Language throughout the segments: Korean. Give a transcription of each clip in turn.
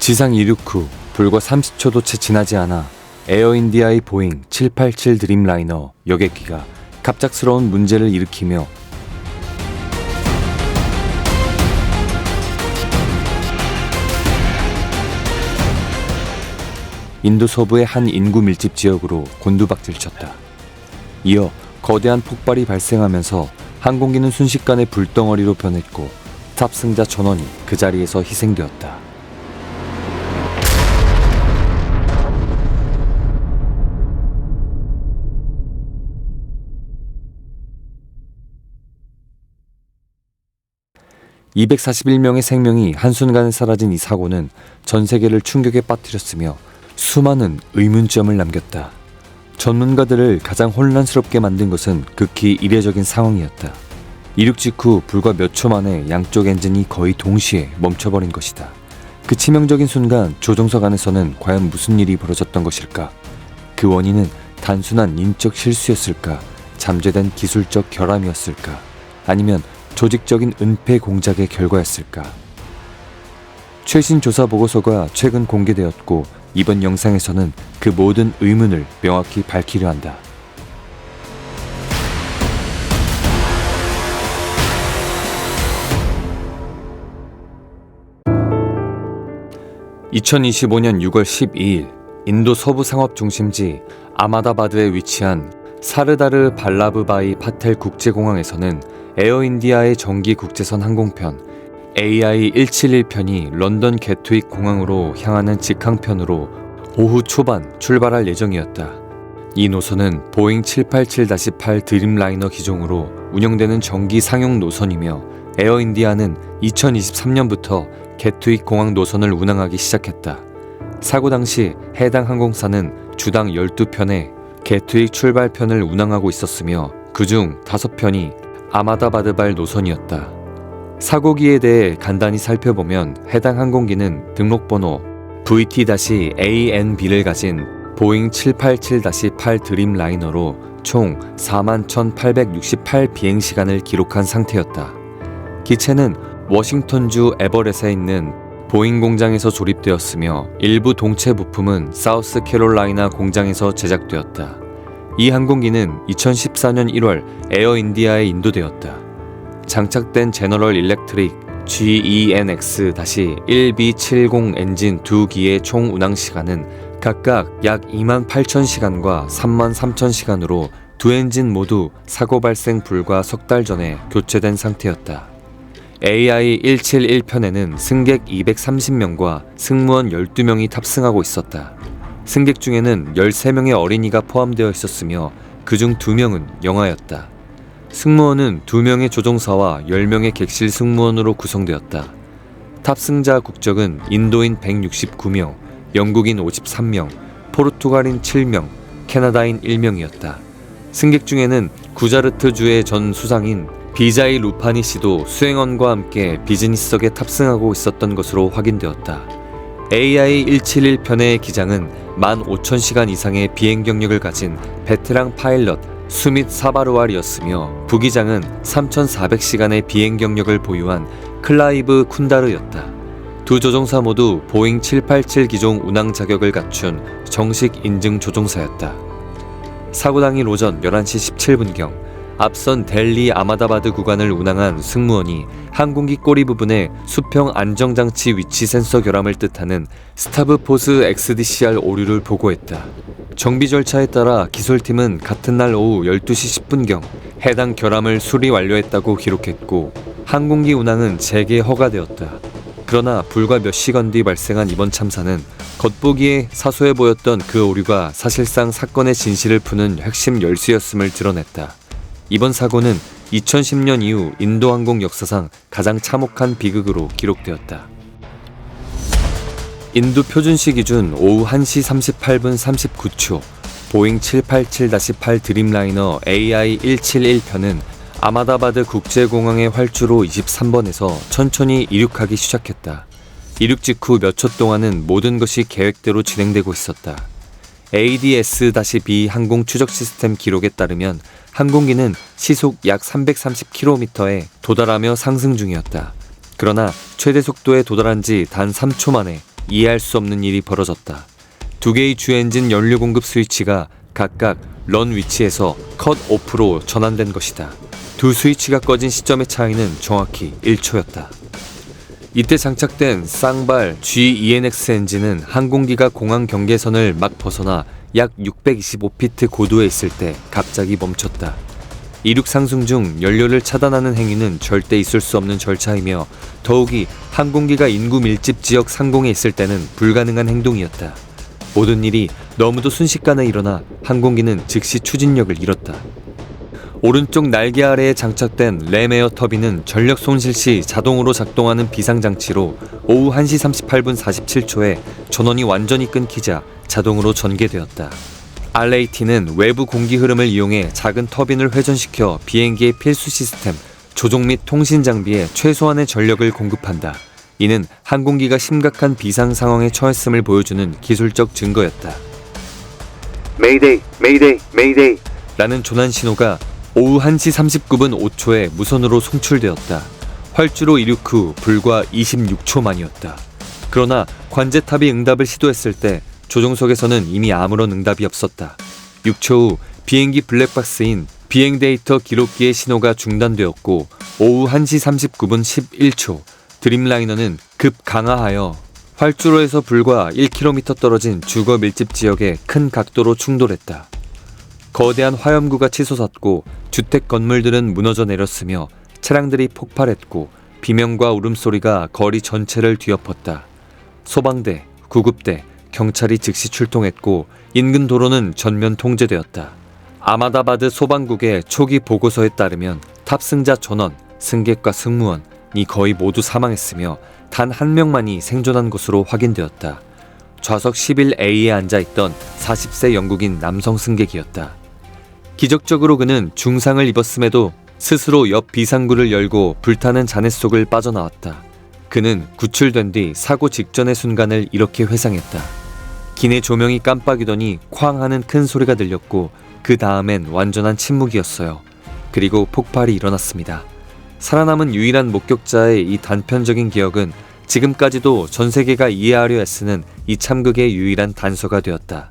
지상 이륙 후 불과 30초도 채 지나지 않아 에어인디아의 보잉 787 드림라이너 여객기가 갑작스러운 문제를 일으키며 인도 서부의 한 인구 밀집 지역으로 곤두박질 쳤다. 이어 거대한 폭발이 발생하면서 항공기는 순식간에 불덩어리로 변했고 탑승자 전원이 그 자리에서 희생되었다. (241명의) 생명이 한순간에 사라진 이 사고는 전 세계를 충격에 빠뜨렸으며 수많은 의문점을 남겼다. 전문가들을 가장 혼란스럽게 만든 것은 극히 이례적인 상황이었다. 이륙 직후 불과 몇 초 만에 양쪽 엔진이 거의 동시에 멈춰버린 것이다. 그 치명적인 순간 조종석 안에서는 과연 무슨 일이 벌어졌던 것일까? 그 원인은 단순한 인적 실수였을까? 잠재된 기술적 결함이었을까? 아니면 조직적인 은폐 공작의 결과였을까? 최신 조사 보고서가 최근 공개되었고 이번 영상에서는 그 모든 의문을 명확히 밝히려 한다. (2025년 6월 12일) 인도 서부 상업 중심지 아마다바드에 위치한 사르다르 발라브바이 파텔 국제공항에서는 에어인디아의 정기 국제선 항공편 AI-171편이 런던 게트윅 공항으로 향하는 직항편으로 오후 초반 출발할 예정이었다. 이 노선은 보잉 787-8 드림라이너 기종으로 운영되는 정기 상용 노선이며 에어인디아는 2023년부터 게트윅 공항 노선을 운항하기 시작했다. 사고 당시 해당 항공사는 주당 12편의 게트윅 출발편을 운항하고 있었으며 그중 5편이 아마다바드발 노선이었다. 사고기에 대해 간단히 살펴보면 해당 항공기는 등록번호 VT-ANB를 가진 보잉 787-8 드림라이너로 총 41,868 비행시간을 기록한 상태였다. 기체는 워싱턴주 에버렛에 있는 보잉 공장에서 조립되었으며 일부 동체 부품은 사우스캐롤라이나 공장에서 제작되었다. 이 항공기는 2014년 1월 에어인디아에 인도되었다. 장착된 제너럴 일렉트릭 GEnx-1B70 엔진 2기의 총 운항시간은 각각 약 28,000시간과 33,000시간으로 두 엔진 모두 사고 발생 불과 석 달 전에 교체된 상태였다. AI-171편에는 승객 230명과 승무원 12명이 탑승하고 있었다. 승객 중에는 13명의 어린이가 포함되어 있었으며 그중 2명은 영아였다. 승무원은 2명의 조종사와 10명의 객실 승무원으로 구성되었다. 탑승자 국적은 인도인 169명, 영국인 53명, 포르투갈인 7명, 캐나다인 1명이었다. 승객 중에는 구자르트주의 전 수상인 비자이 루파니 씨도 수행원과 함께 비즈니스석에 탑승하고 있었던 것으로 확인되었다. AI-171편의 기장은 15,000시간 이상의 비행 경력을 가진 베테랑 파일럿 수밋 사바르왈이었으며 부기장은 3,400시간의 비행 경력을 보유한 클라이브 쿤다르였다. 두 조종사 모두 보잉 787 기종 운항 자격을 갖춘 정식 인증 조종사였다. 사고 당일 오전 11시 17분경 앞선 델리 아마다바드 구간을 운항한 승무원이 항공기 꼬리 부분에 수평 안정장치 위치 센서 결함을 뜻하는 스타브포스 XDCR 오류를 보고했다. 정비 절차에 따라 기술팀은 같은 날 오후 12시 10분경 해당 결함을 수리 완료했다고 기록했고 항공기 운항은 재개 허가되었다. 그러나 불과 몇 시간 뒤 발생한 이번 참사는 겉보기에 사소해 보였던 그 오류가 사실상 사건의 진실을 푸는 핵심 열쇠였음을 드러냈다. 이번 사고는 2010년 이후 인도항공 역사상 가장 참혹한 비극으로 기록되었다. 인도 표준시 기준 오후 1시 38분 39초 보잉 787-8 드림라이너 AI-171편은 아마다바드 국제공항의 활주로 23번에서 천천히 이륙하기 시작했다. 이륙 직후 몇 초 동안은 모든 것이 계획대로 진행되고 있었다. ADS-B 항공 추적 시스템 기록에 따르면 항공기는 시속 약 330km에 도달하며 상승 중이었다. 그러나 최대 속도에 도달한 지 단 3초 만에 이해할 수 없는 일이 벌어졌다. 두 개의 주 엔진 연료 공급 스위치가 각각 런 위치에서 컷 오프로 전환된 것이다. 두 스위치가 꺼진 시점의 차이는 정확히 1초였다. 이때 장착된 쌍발 GENX 엔진은 항공기가 공항 경계선을 막 벗어나 약 625피트 고도에 있을 때 갑자기 멈췄다. 이륙 상승 중 연료를 차단하는 행위는 절대 있을 수 없는 절차이며 더욱이 항공기가 인구 밀집 지역 상공에 있을 때는 불가능한 행동이었다. 모든 일이 너무도 순식간에 일어나 항공기는 즉시 추진력을 잃었다. 오른쪽 날개 아래에 장착된 램에어 터빈은 전력 손실 시 자동으로 작동하는 비상장치로 오후 1시 38분 47초에 전원이 완전히 끊기자 자동으로 전개되었다. RAT는 외부 공기 흐름을 이용해 작은 터빈을 회전시켜 비행기의 필수 시스템, 조종 및 통신 장비에 최소한의 전력을 공급한다. 이는 항공기가 심각한 비상 상황에 처했음을 보여주는 기술적 증거였다. 메이데이, 메이데이, 메이데이 라는 조난 신호가 오후 1시 39분 5초에 무선으로 송출되었다. 활주로 이륙 후 불과 26초 만이었다. 그러나 관제탑이 응답을 시도했을 때 조종석에서는 이미 아무런 응답이 없었다. 6초 후 비행기 블랙박스인 비행 데이터 기록기의 신호가 중단되었고 오후 1시 39분 11초 드림라이너는 급 강하하여 활주로에서 불과 1km 떨어진 주거 밀집 지역에 큰 각도로 충돌했다. 거대한 화염구가 치솟았고 주택 건물들은 무너져 내렸으며 차량들이 폭발했고 비명과 울음소리가 거리 전체를 뒤엎었다. 소방대, 구급대, 경찰이 즉시 출동했고 인근 도로는 전면 통제되었다. 아마다바드 소방국의 초기 보고서에 따르면 탑승자 전원, 승객과 승무원이 거의 모두 사망했으며 단 한 명만이 생존한 것으로 확인되었다. 좌석 11A에 앉아있던 40세 영국인 남성 승객이었다. 기적적으로 그는 중상을 입었음에도 스스로 옆 비상구를 열고 불타는 잔해 속을 빠져나왔다. 그는 구출된 뒤 사고 직전의 순간을 이렇게 회상했다. 기내 조명이 깜빡이더니 쾅 하는 큰 소리가 들렸고 그 다음엔 완전한 침묵이었어요. 그리고 폭발이 일어났습니다. 살아남은 유일한 목격자의 이 단편적인 기억은 지금까지도 전 세계가 이해하려 애쓰는 이 참극의 유일한 단서가 되었다.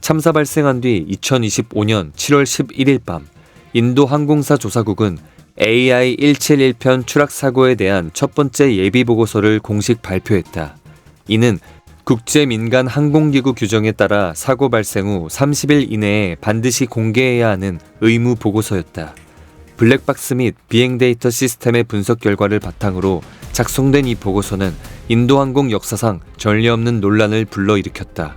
참사 발생한 뒤 2025년 7월 11일 밤 인도 항공사 조사국은 AI-171편 추락 사고에 대한 첫 번째 예비 보고서를 공식 발표했다. 이는 국제민간 항공기구 규정에 따라 사고 발생 후 30일 이내에 반드시 공개해야 하는 의무 보고서였다. 블랙박스 및 비행 데이터 시스템의 분석 결과를 바탕으로 작성된 이 보고서는 인도항공 역사상 전례 없는 논란을 불러일으켰다.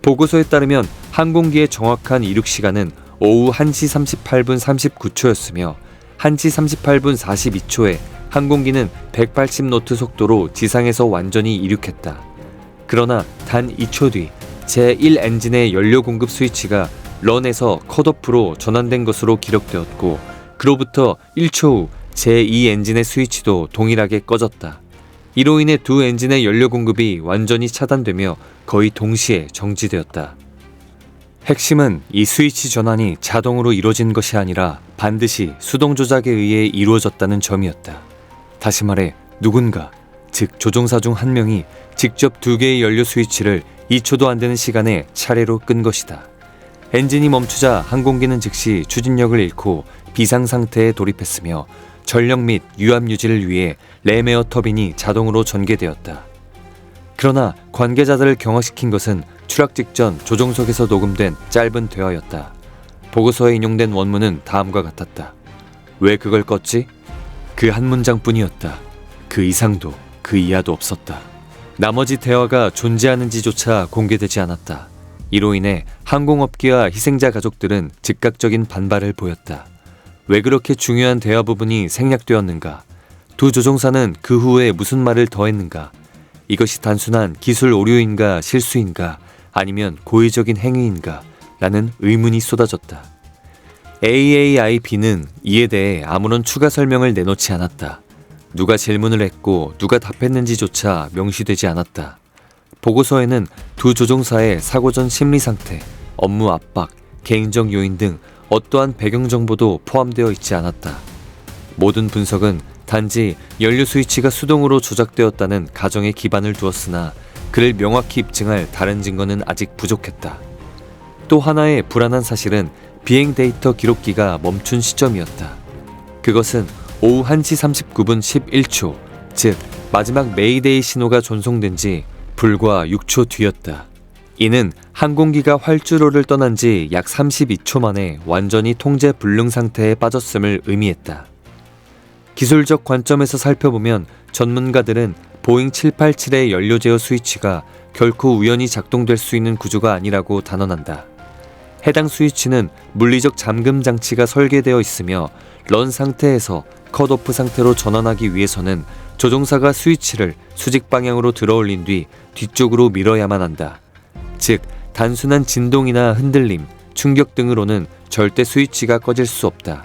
보고서에 따르면 항공기의 정확한 이륙 시간은 오후 1시 38분 39초였으며 1시 38분 42초에 항공기는 180노트 속도로 지상에서 완전히 이륙했다. 그러나 단 2초 뒤 제1 엔진의 연료 공급 스위치가 런에서 컷오프로 전환된 것으로 기록되었고 그로부터 1초 후 제2 엔진의 스위치도 동일하게 꺼졌다. 이로 인해 두 엔진의 연료 공급이 완전히 차단되며 거의 동시에 정지되었다. 핵심은 이 스위치 전환이 자동으로 이루어진 것이 아니라 반드시 수동 조작에 의해 이루어졌다는 점이었다. 다시 말해 누군가, 즉 조종사 중 한 명이 직접 두 개의 연료 스위치를 2초도 안 되는 시간에 차례로 끈 것이다. 엔진이 멈추자 항공기는 즉시 추진력을 잃고 비상상태에 돌입했으며 전력 및 유압 유지를 위해 램에어 터빈이 자동으로 전개되었다. 그러나 관계자들을 경악시킨 것은 추락 직전 조종석에서 녹음된 짧은 대화였다. 보고서에 인용된 원문은 다음과 같았다. 왜 그걸 껐지? 그 한 문장뿐이었다. 그 이상도 그 이하도 없었다. 나머지 대화가 존재하는지조차 공개되지 않았다. 이로 인해 항공업계와 희생자 가족들은 즉각적인 반발을 보였다. 왜 그렇게 중요한 대화 부분이 생략되었는가? 두 조종사는 그 후에 무슨 말을 더했는가? 이것이 단순한 기술 오류인가 실수인가? 아니면 고의적인 행위인가? 라는 의문이 쏟아졌다. AAIB는 이에 대해 아무런 추가 설명을 내놓지 않았다. 누가 질문을 했고 누가 답했는지조차 명시되지 않았다. 보고서에는 두 조종사의 사고 전 심리 상태, 업무 압박, 개인적 요인 등 어떠한 배경 정보도 포함되어 있지 않았다. 모든 분석은 단지 연료 스위치가 수동으로 조작되었다는 가정에 기반을 두었으나 그를 명확히 입증할 다른 증거는 아직 부족했다. 또 하나의 불안한 사실은 비행 데이터 기록기가 멈춘 시점이었다. 그것은 오후 1시 39분 11초, 즉 마지막 메이데이 신호가 전송된 지 불과 6초 뒤였다. 이는 항공기가 활주로를 떠난 지 약 32초 만에 완전히 통제 불능 상태에 빠졌음을 의미했다. 기술적 관점에서 살펴보면 전문가들은 보잉 787의 연료 제어 스위치가 결코 우연히 작동될 수 있는 구조가 아니라고 단언한다. 해당 스위치는 물리적 잠금 장치가 설계되어 있으며 런 상태에서 컷오프 상태로 전환하기 위해서는 조종사가 스위치를 수직 방향으로 들어올린 뒤 뒤쪽으로 밀어야만 한다. 즉, 단순한 진동이나 흔들림, 충격 등으로는 절대 스위치가 꺼질 수 없다.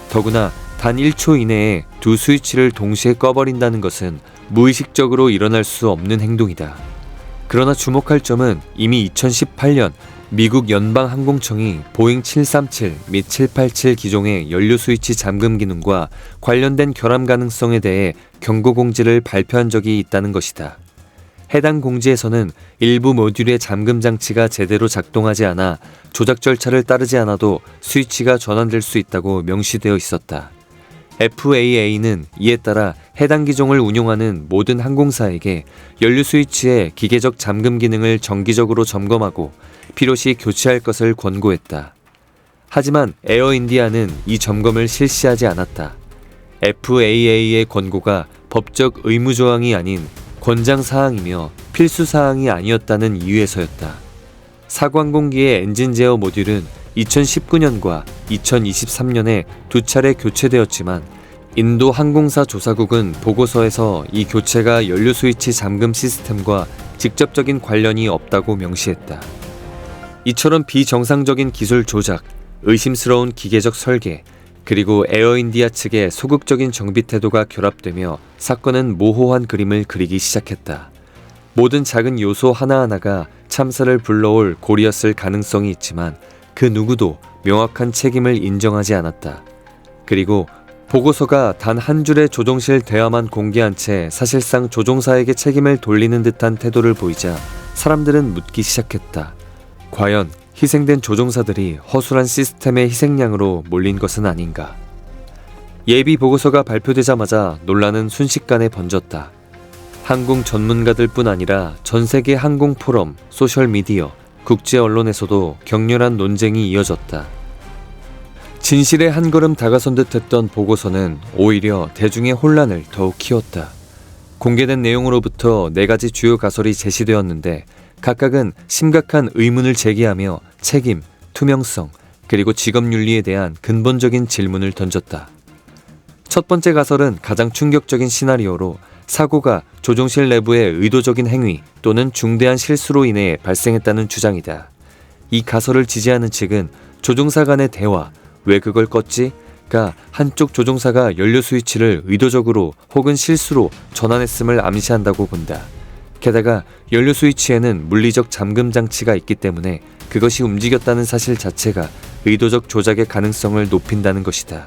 더구나 단 1초 이내에 두 스위치를 동시에 꺼버린다는 것은 무의식적으로 일어날 수 없는 행동이다. 그러나 주목할 점은 이미 2018년 미국 연방항공청이 보잉 737 및 787 기종의 연료 스위치 잠금 기능과 관련된 결함 가능성에 대해 경고 공지를 발표한 적이 있다는 것이다. 해당 공지에서는 일부 모듈의 잠금 장치가 제대로 작동하지 않아 조작 절차를 따르지 않아도 스위치가 전환될 수 있다고 명시되어 있었다. FAA는 이에 따라 해당 기종을 운용하는 모든 항공사에게 연료 스위치의 기계적 잠금 기능을 정기적으로 점검하고 필요시 교체할 것을 권고했다. 하지만 에어인디아는 이 점검을 실시하지 않았다. FAA의 권고가 법적 의무 조항이 아닌 권장 사항이며 필수 사항이 아니었다는 이유에서였다. 사고항공기의 엔진 제어 모듈은 2019년과 2023년에 두 차례 교체되었지만 인도 항공사 조사국은 보고서에서 이 교체가 연료 스위치 잠금 시스템과 직접적인 관련이 없다고 명시했다. 이처럼 비정상적인 기술 조작, 의심스러운 기계적 설계, 그리고 에어인디아 측의 소극적인 정비 태도가 결합되며 사건은 모호한 그림을 그리기 시작했다. 모든 작은 요소 하나하나가 참사를 불러올 고리였을 가능성이 있지만 그 누구도 명확한 책임을 인정하지 않았다. 그리고 보고서가 단 한 줄의 조종실 대화만 공개한 채 사실상 조종사에게 책임을 돌리는 듯한 태도를 보이자 사람들은 묻기 시작했다. 과연 희생된 조종사들이 허술한 시스템의 희생양으로 몰린 것은 아닌가. 예비 보고서가 발표되자마자 논란은 순식간에 번졌다. 항공 전문가들 뿐 아니라 전 세계 항공 포럼, 소셜미디어, 국제 언론에서도 격렬한 논쟁이 이어졌다. 진실에 한 걸음 다가선 듯했던 보고서는 오히려 대중의 혼란을 더욱 키웠다. 공개된 내용으로부터 4가지 주요 가설이 제시되었는데 각각은 심각한 의문을 제기하며 책임, 투명성, 그리고 직업윤리에 대한 근본적인 질문을 던졌다. 첫 번째 가설은 가장 충격적인 시나리오로 사고가 조종실 내부의 의도적인 행위 또는 중대한 실수로 인해 발생했다는 주장이다. 이 가설을 지지하는 측은 조종사 간의 대화, 왜 그걸 껐지?가 한쪽 조종사가 연료 스위치를 의도적으로 혹은 실수로 전환했음을 암시한다고 본다. 게다가 연료 스위치에는 물리적 잠금 장치가 있기 때문에 그것이 움직였다는 사실 자체가 의도적 조작의 가능성을 높인다는 것이다.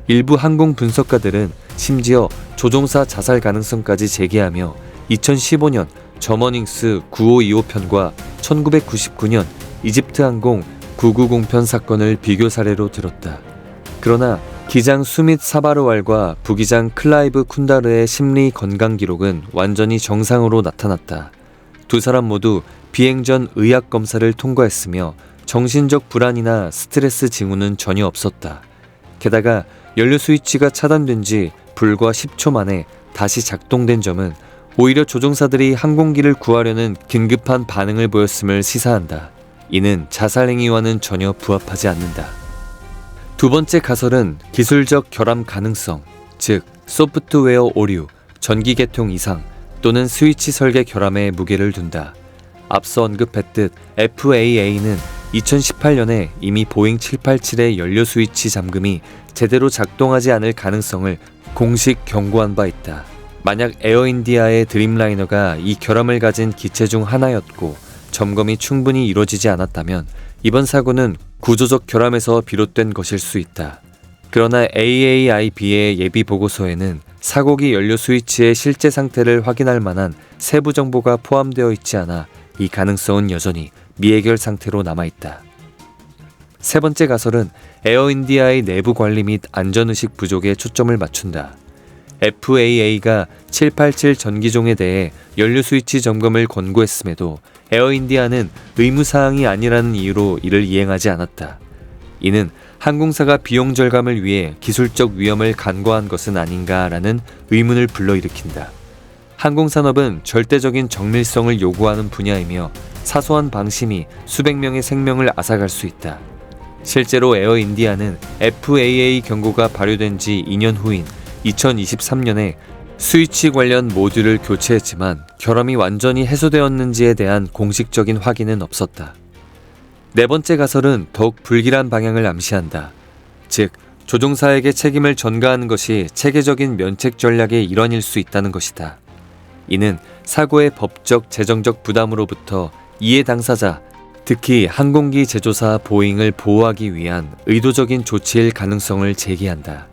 일부 항공 분석가들은 심지어 조종사 자살 가능성까지 제기하며 2015년 저머닝스 9525편과 1999년 이집트 항공 990편 사건을 비교 사례로 들었다. 그러나 기장 수밋 사바르왈과 부기장 클라이브 쿤다르의 심리 건강 기록은 완전히 정상으로 나타났다. 두 사람 모두 비행 전 의학 검사를 통과했으며 정신적 불안이나 스트레스 징후는 전혀 없었다. 게다가 연료 스위치가 차단된 지 불과 10초 만에 다시 작동된 점은 오히려 조종사들이 항공기를 구하려는 긴급한 반응을 보였음을 시사한다. 이는 자살 행위와는 전혀 부합하지 않는다. 두 번째 가설은 기술적 결함 가능성, 즉 소프트웨어 오류, 전기 계통 이상 또는 스위치 설계 결함에 무게를 둔다. 앞서 언급했듯 FAA는 2018년에 이미 보잉 787의 연료 스위치 잠금이 제대로 작동하지 않을 가능성을 공식 경고한 바 있다. 만약 에어인디아의 드림라이너가 이 결함을 가진 기체 중 하나였고 점검이 충분히 이루어지지 않았다면 이번 사고는 구조적 결함에서 비롯된 것일 수 있다. 그러나 AAIB의 예비 보고서에는 사고기 연료 스위치의 실제 상태를 확인할 만한 세부 정보가 포함되어 있지 않아 이 가능성은 여전히 미해결 상태로 남아있다. 세 번째 가설은 에어인디아의 내부 관리 및 안전의식 부족에 초점을 맞춘다. FAA가 787 전기종에 대해 연료 스위치 점검을 권고했음에도 에어인디아는 의무사항이 아니라는 이유로 이를 이행하지 않았다. 이는 항공사가 비용 절감을 위해 기술적 위험을 간과한 것은 아닌가라는 의문을 불러일으킨다. 항공산업은 절대적인 정밀성을 요구하는 분야이며 사소한 방심이 수백 명의 생명을 앗아갈 수 있다. 실제로 에어인디아는 FAA 경고가 발효된 지 2년 후인 2023년에 스위치 관련 모듈을 교체했지만 결함이 완전히 해소되었는지에 대한 공식적인 확인은 없었다. 네 번째 가설은 더욱 불길한 방향을 암시한다. 즉, 조종사에게 책임을 전가하는 것이 체계적인 면책 전략의 일환일 수 있다는 것이다. 이는 사고의 법적, 재정적 부담으로부터 이해 당사자, 특히 항공기 제조사 보잉을 보호하기 위한 의도적인 조치일 가능성을 제기한다.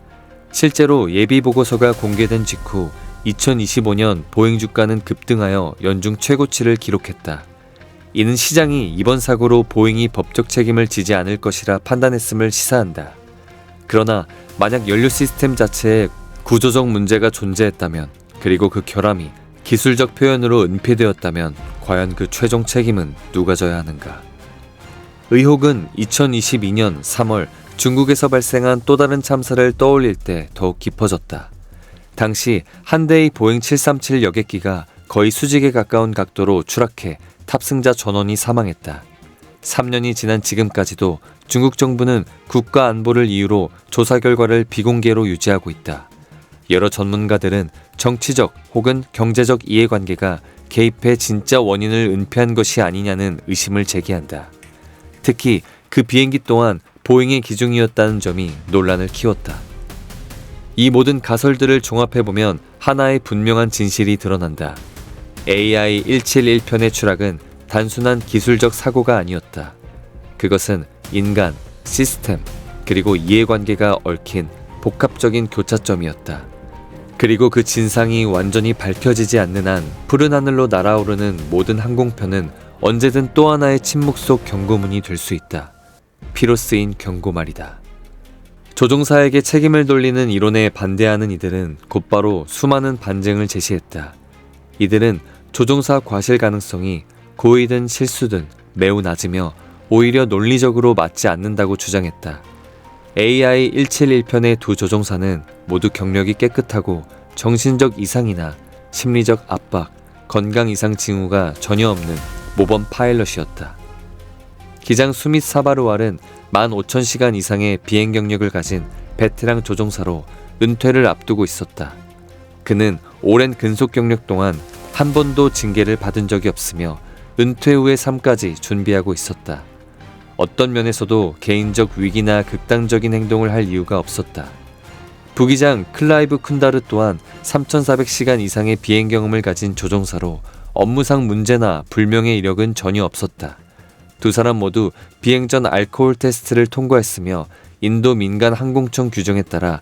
실제로 예비 보고서가 공개된 직후 2025년 보잉 주가는 급등하여 연중 최고치를 기록했다. 이는 시장이 이번 사고로 보잉이 법적 책임을 지지 않을 것이라 판단했음을 시사한다. 그러나 만약 연료 시스템 자체에 구조적 문제가 존재했다면, 그리고 그 결함이 기술적 표현으로 은폐되었다면 과연 그 최종 책임은 누가 져야 하는가? 의혹은 2022년 3월 중국에서 발생한 또 다른 참사를 떠올릴 때 더욱 깊어졌다. 당시 한 대의 보잉 737 여객기가 거의 수직에 가까운 각도로 추락해 탑승자 전원이 사망했다. 3년이 지난 지금까지도 중국 정부는 국가 안보를 이유로 조사 결과를 비공개로 유지하고 있다. 여러 전문가들은 정치적 혹은 경제적 이해관계가 개입해 진짜 원인을 은폐한 것이 아니냐는 의심을 제기한다. 특히 그 비행기 또한 보잉의 기중이었다는 점이 논란을 키웠다. 이 모든 가설들을 종합해보면 하나의 분명한 진실이 드러난다. AI-171편의 추락은 단순한 기술적 사고가 아니었다. 그것은 인간, 시스템, 그리고 이해관계가 얽힌 복합적인 교차점이었다. 그리고 그 진상이 완전히 밝혀지지 않는 한 푸른 하늘로 날아오르는 모든 항공편은 언제든 또 하나의 침묵 속 경고문이 될 수 있다. 피로 쓰인 경고 말이다. 조종사에게 책임을 돌리는 이론에 반대하는 이들은 곧바로 수많은 반증을 제시했다. 이들은 조종사 과실 가능성이 고의든 실수든 매우 낮으며 오히려 논리적으로 맞지 않는다고 주장했다. AI-171편의 두 조종사는 모두 경력이 깨끗하고 정신적 이상이나 심리적 압박, 건강 이상 징후가 전혀 없는 모범 파일럿이었다. 기장 수밋 사바르왈은 15,000시간 이상의 비행 경력을 가진 베테랑 조종사로 은퇴를 앞두고 있었다. 그는 오랜 근속 경력 동안 한 번도 징계를 받은 적이 없으며 은퇴 후의 삶까지 준비하고 있었다. 어떤 면에서도 개인적 위기나 극단적인 행동을 할 이유가 없었다. 부기장 클라이브 쿤다르 또한 3,400시간 이상의 비행 경험을 가진 조종사로 업무상 문제나 불명의 이력은 전혀 없었다. 두 사람 모두 비행 전 알코올 테스트를 통과했으며 인도 민간 항공청 규정에 따라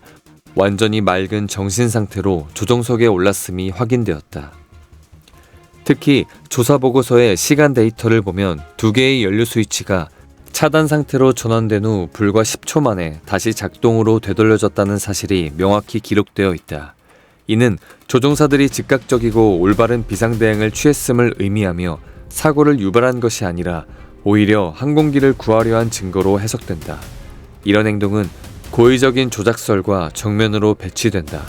완전히 맑은 정신 상태로 조종석에 올랐음이 확인되었다. 특히 조사 보고서의 시간 데이터를 보면 두 개의 연료 스위치가 차단 상태로 전환된 후 불과 10초 만에 다시 작동으로 되돌려졌다는 사실이 명확히 기록되어 있다. 이는 조종사들이 즉각적이고 올바른 비상대응을 취했음을 의미하며 사고를 유발한 것이 아니라 오히려 항공기를 구하려 한 증거로 해석된다. 이런 행동은 고의적인 조작설과 정면으로 배치된다.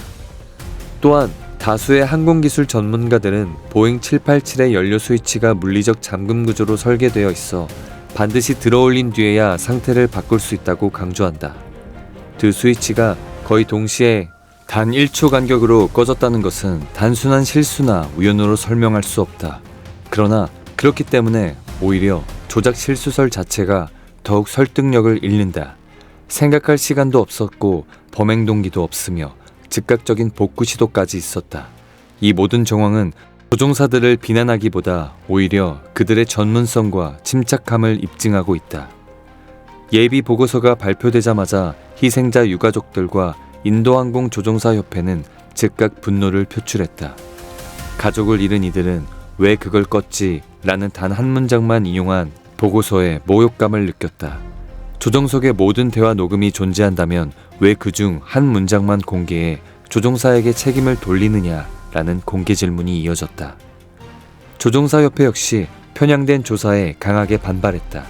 또한 다수의 항공기술 전문가들은 보잉 787의 연료 스위치가 물리적 잠금 구조로 설계되어 있어 반드시 들어올린 뒤에야 상태를 바꿀 수 있다고 강조한다. 두 스위치가 거의 동시에 단 1초 간격으로 꺼졌다는 것은 단순한 실수나 우연으로 설명할 수 없다. 그러나 그렇기 때문에 오히려 조작 실수설 자체가 더욱 설득력을 잃는다. 생각할 시간도 없었고 범행 동기도 없으며 즉각적인 복구 시도까지 있었다. 이 모든 정황은 조종사들을 비난하기보다 오히려 그들의 전문성과 침착함을 입증하고 있다. 예비 보고서가 발표되자마자 희생자 유가족들과 인도항공 조종사 협회는 즉각 분노를 표출했다. 가족을 잃은 이들은 왜 그걸 껐지? 라는 단 한 문장만 인용한 보고서에 모욕감을 느꼈다. 조정석의 모든 대화 녹음이 존재한다면 왜 그중 한 문장만 공개해 조종사에게 책임을 돌리느냐라는 공개 질문이 이어졌다. 조종사협회 역시 편향된 조사에 강하게 반발했다.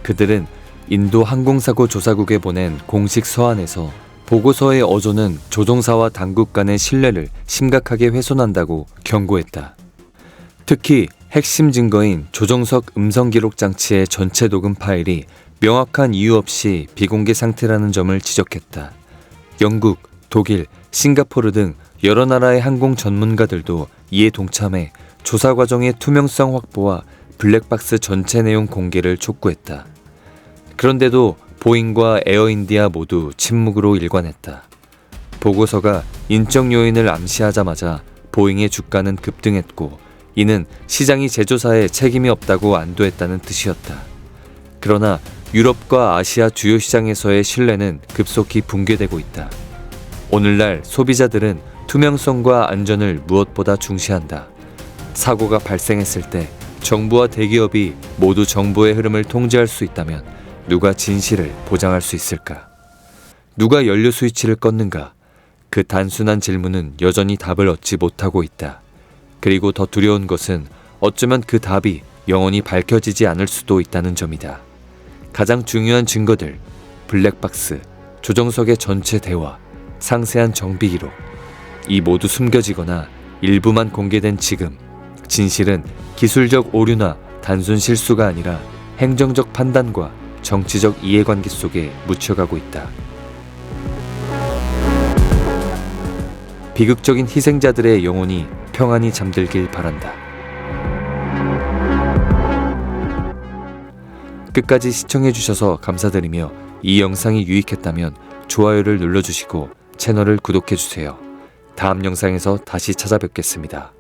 그들은 인도 항공사고 조사국에 보낸 공식 서한에서 보고서의 어조는 조종사와 당국 간의 신뢰를 심각하게 훼손한다고 경고했다. 특히 핵심 증거인 조정석 음성기록 장치의 전체 녹음 파일이 명확한 이유 없이 비공개 상태라는 점을 지적했다. 영국, 독일, 싱가포르 등 여러 나라의 항공 전문가들도 이에 동참해 조사 과정의 투명성 확보와 블랙박스 전체 내용 공개를 촉구했다. 그런데도 보잉과 에어인디아 모두 침묵으로 일관했다. 보고서가 인적 요인을 암시하자마자 보잉의 주가는 급등했고 이는 시장이 제조사에 책임이 없다고 안도했다는 뜻이었다. 그러나 유럽과 아시아 주요 시장에서의 신뢰는 급속히 붕괴되고 있다. 오늘날 소비자들은 투명성과 안전을 무엇보다 중시한다. 사고가 발생했을 때 정부와 대기업이 모두 정보의 흐름을 통제할 수 있다면 누가 진실을 보장할 수 있을까? 누가 연료 스위치를 껐는가? 그 단순한 질문은 여전히 답을 얻지 못하고 있다. 그리고 더 두려운 것은 어쩌면 그 답이 영원히 밝혀지지 않을 수도 있다는 점이다. 가장 중요한 증거들, 블랙박스, 조정석의 전체 대화, 상세한 정비 기록, 이 모두 숨겨지거나 일부만 공개된 지금, 진실은 기술적 오류나 단순 실수가 아니라 행정적 판단과 정치적 이해관계 속에 묻혀가고 있다. 비극적인 희생자들의 영혼이 평안히 잠들길 바란다. 끝까지 시청해주셔서 감사드리며 이 영상이 유익했다면 좋아요를 눌러주시고 채널을 구독해주세요. 다음 영상에서 다시 찾아뵙겠습니다.